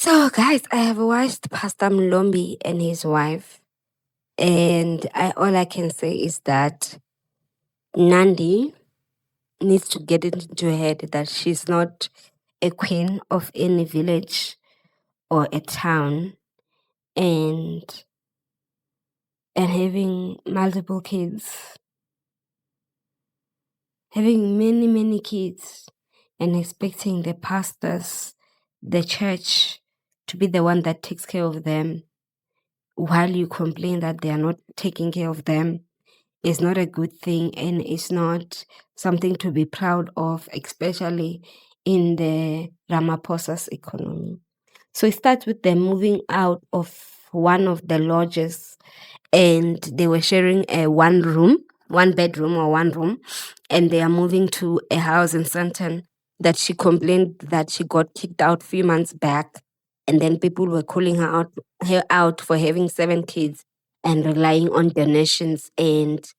So, guys, I have watched Pastor Mlombi and his wife, and all I can say is that Nandi needs to get it into her head that she's not a queen of any village or a town, and having multiple kids, having many kids, and expecting the pastors, the church, to be the one that takes care of them, while you complain that they are not taking care of them, is not a good thing, and it's not something to be proud of, especially in the Ramaphosa's economy. So it starts with them moving out of one of the lodges, and they were sharing a one bedroom or one room, and they are moving to a house in Sandton that she complained that she got kicked out a few months back, and then people were calling her out for having 7 kids and relying on donations and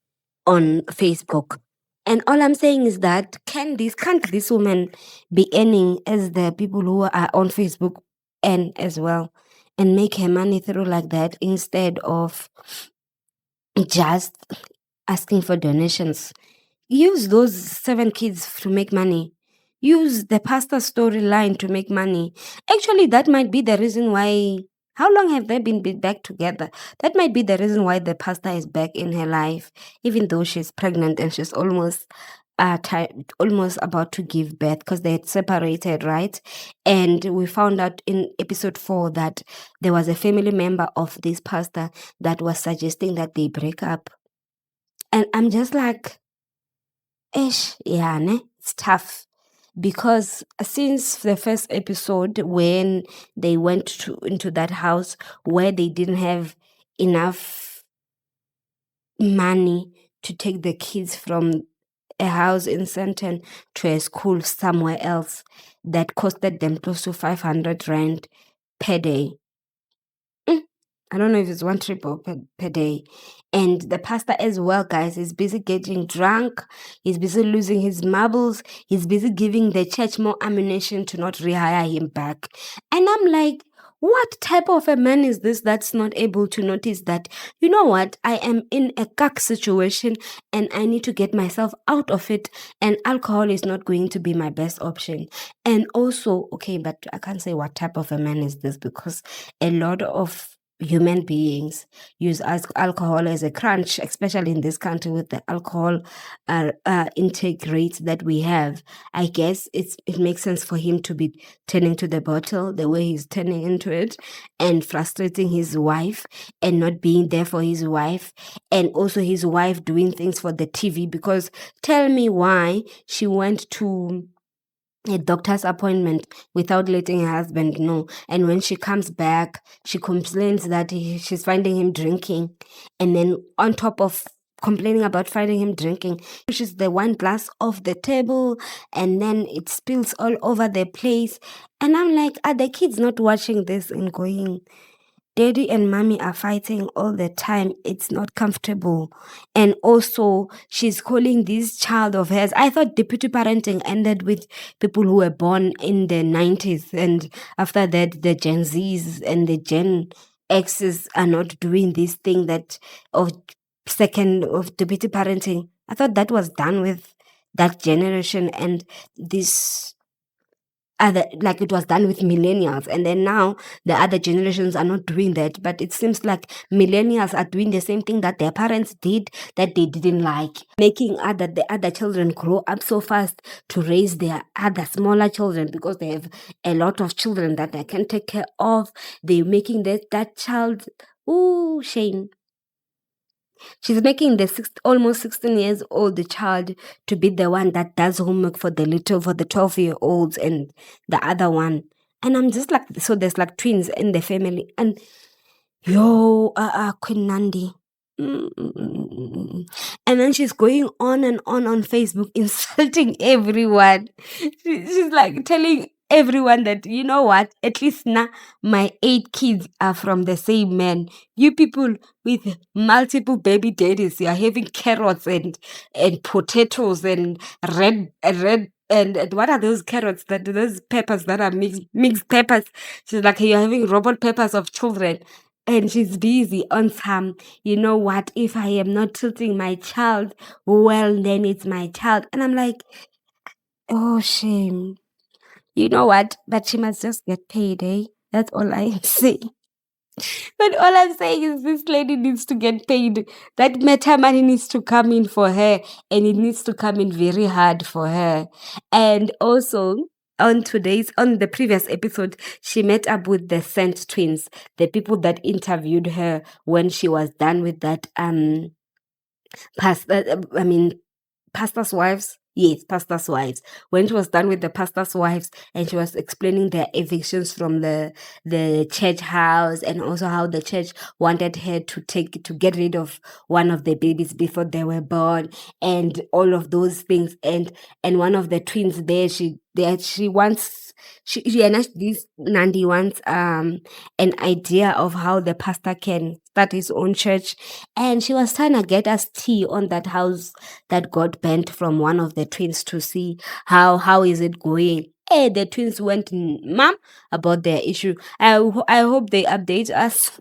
on Facebook. And all I'm saying is that can't this woman be earning as the people who are on Facebook earn as well, and make her money through like that instead of just asking for donations? Use those 7 kids to make money. Use the pastor storyline to make money. Actually, that might be the reason why. How long have they been back together? That might be the reason why the pastor is back in her life, even though she's pregnant and she's almost almost about to give birth, because they had separated, right? And we found out in episode 4 that there was a family member of this pastor that was suggesting that they break up. And I'm just like, it's tough, because since the first episode, when they went into that house where they didn't have enough money to take the kids from a house in Sandton to a school somewhere else, that costed them close to 500 rand per day. I don't know if it's one trip or per day. And the pastor as well, guys, is busy getting drunk. He's busy losing his marbles. He's busy giving the church more ammunition to not rehire him back. And I'm like, what type of a man is this that's not able to notice that, you know what, I am in a cuck situation and I need to get myself out of it, and alcohol is not going to be my best option. And also, okay, but I can't say what type of a man is this, because a lot of human beings use alcohol as a crunch, especially in this country with the alcohol intake rates that we have. I guess it makes sense for him to be turning to the bottle the way he's turning into it, and frustrating his wife and not being there for his wife, and also his wife doing things for the TV. Because tell me why she went to a doctor's appointment without letting her husband know, and when she comes back, she complains that she's finding him drinking, and then on top of complaining about finding him drinking, pushes the wine glass off the table, and then it spills all over the place. And I'm like, are the kids not watching this and going, Daddy and mommy are fighting all the time, it's not comfortable? And also, she's calling this child of hers. I thought deputy parenting ended with people who were born in the 90s, and after that, the Gen Zs and the Gen Xs are not doing this thing that of deputy parenting. I thought that was done with that generation, and this like it was done with millennials, and then now the other generations are not doing that. But it seems like millennials are doing the same thing that their parents did, that they didn't like, making the other children grow up so fast to raise their other smaller children, because they have a lot of children that they can take care of. They're making that child, ooh, shame. She's making the almost 16 years old child to be the one that does homework for the 12-year-olds and the other one. And I'm just like, so there's like twins in the family. And Queen Nandi. And then she's going on and on Facebook, insulting everyone. She's like telling everyone that, you know what, at least now my 8 kids are from the same man. You people with multiple baby daddies, you are having carrots and potatoes and red And what are those carrots, those peppers that are mixed peppers? She's like, you're having robot peppers of children. And she's busy on some, you know what, if I am not treating my child well, then it's my child. And I'm like, oh, shame. You know what? But she must just get paid, eh? That's all I am saying. But all I'm saying is this lady needs to get paid. That meta money needs to come in for her, and it needs to come in very hard for her. And also, on the previous episode, she met up with the Scent twins, the people that interviewed her when she was done with that pastor's wives. Yes, pastor's wives. When she was done with the pastor's wives, and she was explaining their evictions from the church house, and also how the church wanted her to get rid of one of the babies before they were born, and all of those things. And one of the twins there, she wants she and this Nandi wants an idea of how the pastor can start his own church, and she was trying to get us tea on that house that got bent from one of the twins to see how is it going. Hey, the twins went mum about their issue. I hope they update us.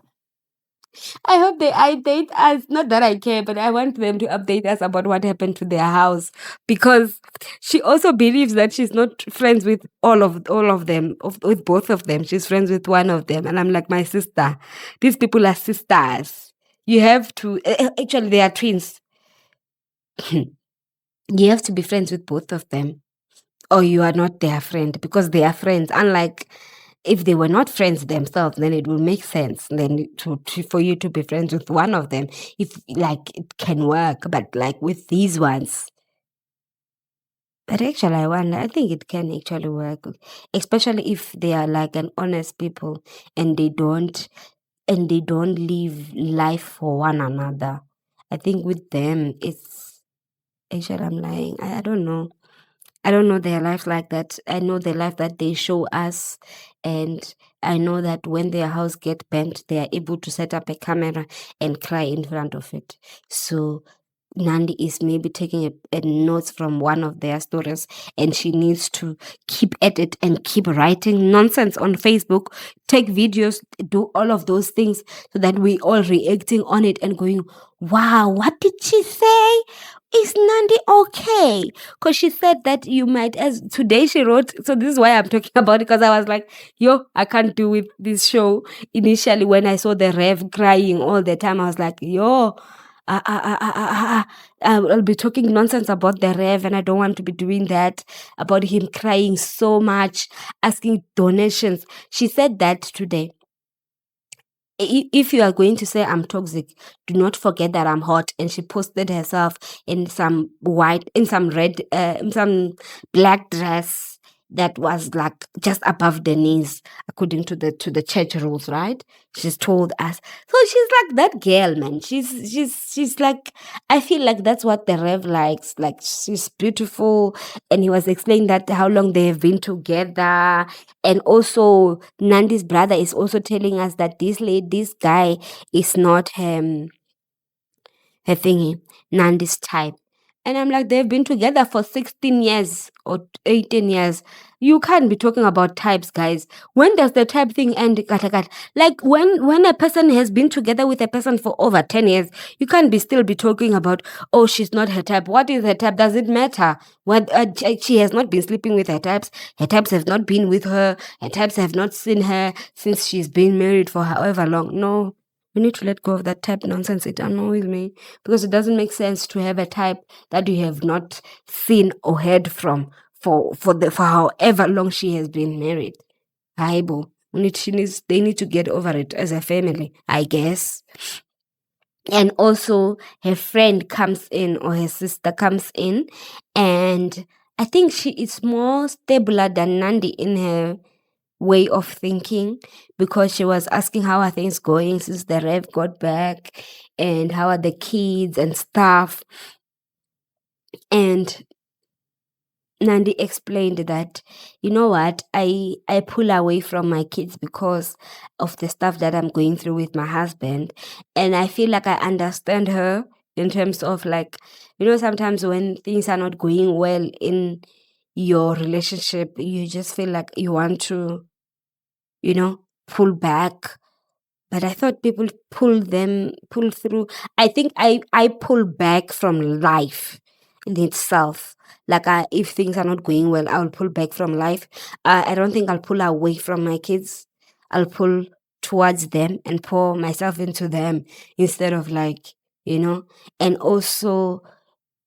I hope they update us. Not that I care, but I want them to update us about what happened to their house, because she also believes that she's not friends with all of them, with both of them. She's friends with one of them, and I'm like, my sister, these people are sisters. You have to actually they are twins. You have to be friends with both of them, or you are not their friend, because they are friends. Unlike if they were not friends themselves, then it will make sense then for you to be friends with one of them, if like it can work. But like with these ones, but actually I think it can actually work, especially if they are like an honest people, and they don't live life for one another. I think with them it's actually, I'm lying. I don't know. I don't know their life like that. I know the life that they show us, and I know that when their house get bent, they are able to set up a camera and cry in front of it. So Nandi is maybe taking a notes from one of their stories, and she needs to keep at it and keep writing nonsense on Facebook, take videos, do all of those things, so that we all reacting on it and going, wow, what did she say? Is Nandi okay? Because she said that you might, as today she wrote, so this is why I'm talking about it, because I was like, yo, I can't do with this show. Initially, when I saw the Rev crying all the time, I was like, yo, I'll be talking nonsense about the Rev, and I don't want to be doing that, about him crying so much, asking donations. She said that today. If you are going to say I'm toxic, do not forget that I'm hot. And she posted herself in some in some black dress that was like just above the knees, according to the church rules, right? She's told us. So she's like that girl, man. She's like, I feel like that's what the Rev likes. Like, she's beautiful. And he was explaining that how long they have been together. And also Nandi's brother is also telling us that this guy is not her thingy, Nandi's type. And I'm like, they've been together for 16 years or 18 years. You can't be talking about types, guys. When does the type thing end? Like when a person has been together with a person for over 10 years, you can't still be talking about, oh, she's not her type. What is her type? Does it matter? What she has not been sleeping with her types. Her types have not been with her. Her types have not seen her since she's been married for however long. No. We need to let go of that type nonsense. It annoys me, because it doesn't make sense to have a type that you have not seen or heard from for however long she has been married. Aibo. They need to get over it as a family, I guess. And also her friend comes in, or her sister comes in, and I think she is more stabler than Nandi in her way of thinking, because she was asking how are things going since the Rev got back, and how are the kids and stuff. And Nandi explained that, you know what, I pull away from my kids because of the stuff that I'm going through with my husband. And I feel like I understand her in terms of, like, you know, sometimes when things are not going well your relationship, you just feel like you want to, pull back. But I thought people pull through. I think I pull back from life in itself. Like if things are not going well, I'll pull back from life. I don't think I'll pull away from my kids. I'll pull towards them and pour myself into them instead of And also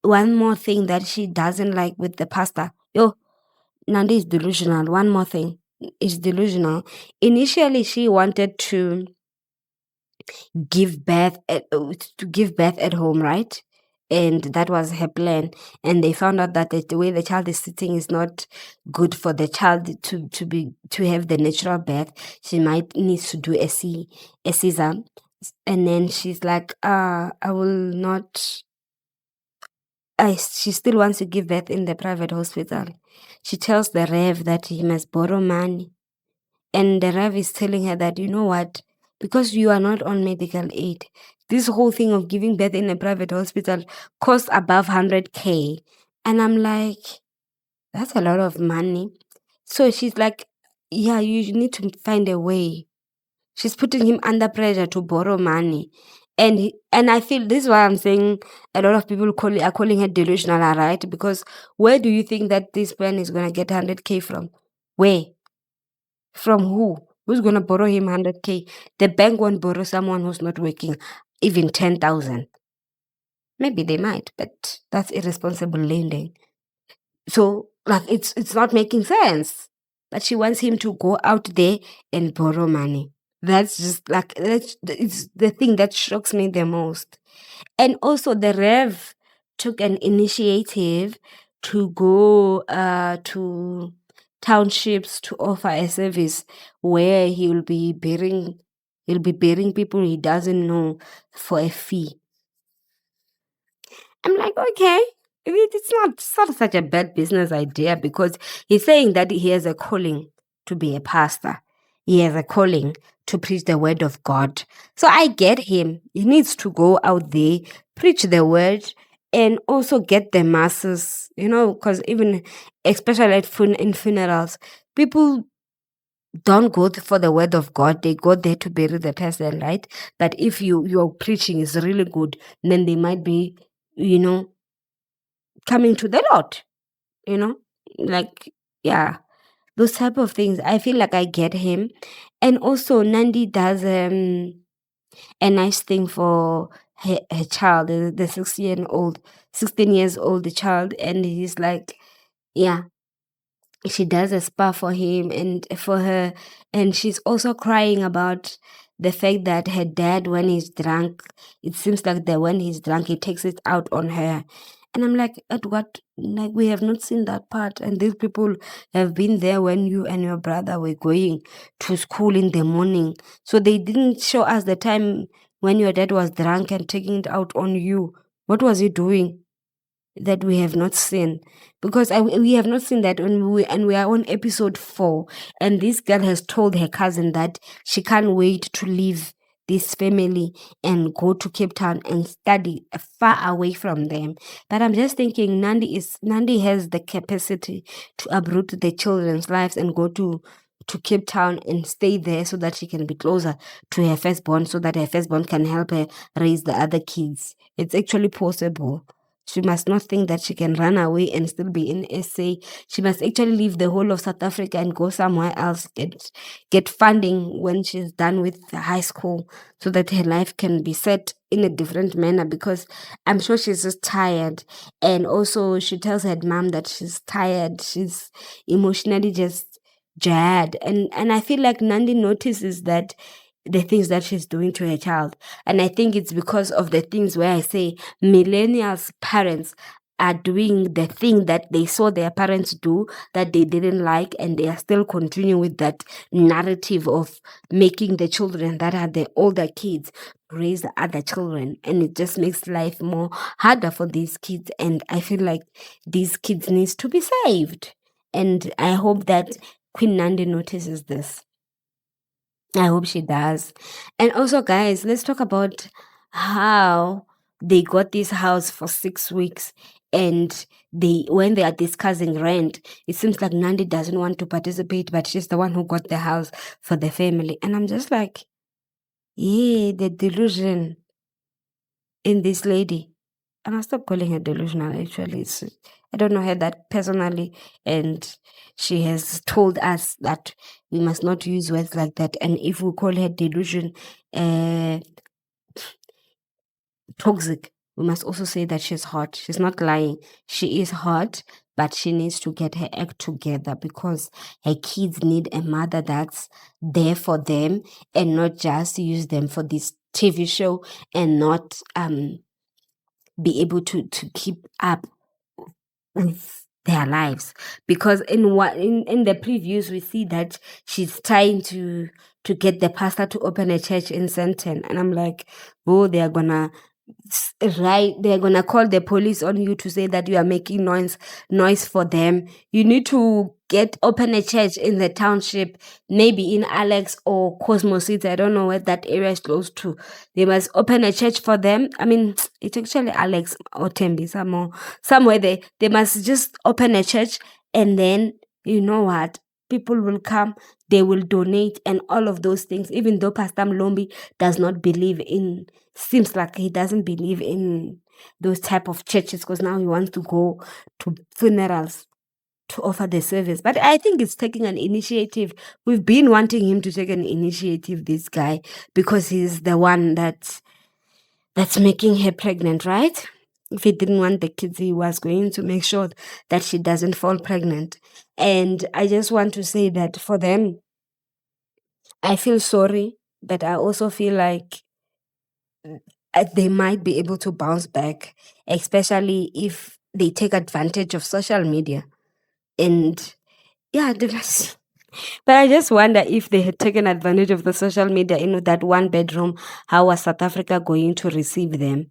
one more thing that she doesn't like with the pastor. Yo, Nandi is delusional. One more thing is delusional. Initially, she wanted to give birth at home, right? And that was her plan. And they found out that the way the child is sitting is not good for the child to have the natural birth. She might need to do a Caesar. And then she's like, I will not. She still wants to give birth in the private hospital. She tells the Rev that he must borrow money. And the Rev is telling her that, you know what, because you are not on medical aid, this whole thing of giving birth in a private hospital costs above 100K. And I'm like, that's a lot of money. So she's like, yeah, you need to find a way. She's putting him under pressure to borrow money. And I feel this is why I'm saying a lot of people are calling her delusional, right? Because where do you think that this man is going to get 100K from? Where? From who? Who's going to borrow him 100K? The bank won't borrow someone who's not working even 10,000. Maybe they might, but that's irresponsible lending. So, it's not making sense. But she wants him to go out there and borrow money. That's just it's the thing that shocks me the most. And also the Rev took an initiative to go to townships to offer a service where he'll be bearing people he doesn't know for a fee. I'm like, okay, it's not such a bad business idea, because he's saying that he has a calling to be a pastor. He has a calling to preach the word of God. So I get him. He needs to go out there, preach the word, and also get the masses, because even, especially in funerals, people don't go for the word of God. They go there to bury the person, right? But if your preaching is really good, then they might be, coming to the Lord, you know? Like, yeah, those type of things. I feel like I get him. And also Nandi does a nice thing for her child, the 16 years old child, and he's like, yeah, she does a spa for him and for her, and she's also crying about the fact that her dad, when he's drunk, it seems like that when he's drunk he takes it out on her. And I'm like, at what, like, we have not seen that part, and these people have been there when you and your brother were going to school in the morning, so they didn't show us the time when your dad was drunk and taking it out on you. What was he doing that we have not seen? Because we have not seen that when we are on episode 4, and this girl has told her cousin that she can't wait to leave this family and go to Cape Town and study far away from them. But I'm just thinking, Nandi has the capacity to uproot the children's lives and go to Cape Town and stay there so that she can be closer to her firstborn, so that her firstborn can help her raise the other kids. It's actually possible. She must not think that she can run away and still be in SA. She must actually leave the whole of South Africa and go somewhere else, get funding when she's done with high school, so that her life can be set in a different manner, because I'm sure she's just tired. And also she tells her mom that she's tired. She's emotionally just jarred. And I feel like Nandi notices that the things that she's doing to her child. And I think it's because of the things where I say millennials parents are doing the thing that they saw their parents do that they didn't like, and they are still continuing with that narrative of making the children that are the older kids raise the other children, and it just makes life more harder for these kids. And I feel like these kids needs to be saved, and I hope that Queen Nandi notices this. I hope she does. And also, guys, let's talk about how they got this house for 6 weeks And when they are discussing rent, it seems like Nandi doesn't want to participate, but she's the one who got the house for the family. And I'm just like, yeah, the delusion in this lady. And I'll stop calling her delusional, actually. I don't know her that personally, and she has told us that we must not use words like that. And if we call her delusion toxic, we must also say that she's hot. She's not lying. She is hot, but she needs to get her act together, because her kids need a mother that's there for them and not just use them for this TV show and not be able to keep up with their lives. Because in the previews we see that she's trying to get the pastor to open a church in Sandton, and I'm like, oh, they are gonna they're gonna call the police on you to say that you are making noise for them. You need to open a church in the township, maybe in Alex or Cosmo City. I don't know where that area is close to. They must open a church for them. I mean, it's actually Alex or Tembi, somewhere they must just open a church, and then you know what? People will come, they will donate, and all of those things. Even though Pastor Mlombi does not believe in, seems like he doesn't believe in those type of churches, because now he wants to go to funerals to offer the service. But I think it's taking an initiative. We've been wanting him to take an initiative, this guy, because he's the one that's making her pregnant, right? If he didn't want the kids, he was going to make sure that she doesn't fall pregnant. And I just want to say that for them, I feel sorry, but I also feel like they might be able to bounce back, especially if they take advantage of social media. And yeah, they must. But I just wonder, if they had taken advantage of the social media in that one bedroom, how was South Africa going to receive them?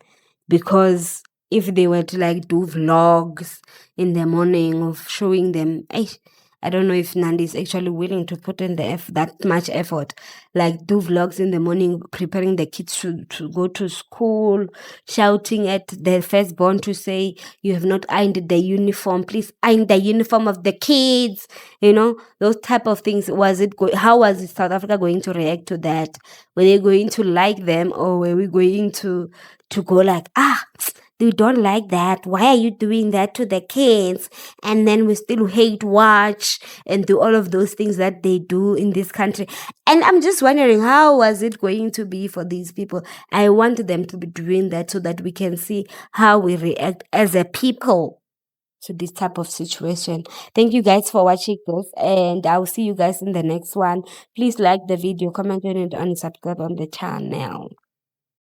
Because if they were to like do vlogs in the morning of showing them, I don't know if Nandi is actually willing to put in that much effort. Like do vlogs in the morning, preparing the kids to go to school, shouting at the firstborn to say, you have not ironed the uniform, please iron the uniform of the kids. You know, those type of things. How was South Africa going to react to that? Were they going to like them, or were we going to go like, we don't like that. Why are you doing that to the kids? And then we still hate watch and do all of those things that they do in this country. And I'm just wondering, how was it going to be for these people? I want them to be doing that so that we can see how we react as a people to this type of situation. Thank you guys for watching this, and I'll see you guys in the next one. Please like the video, comment on it, and subscribe on the channel.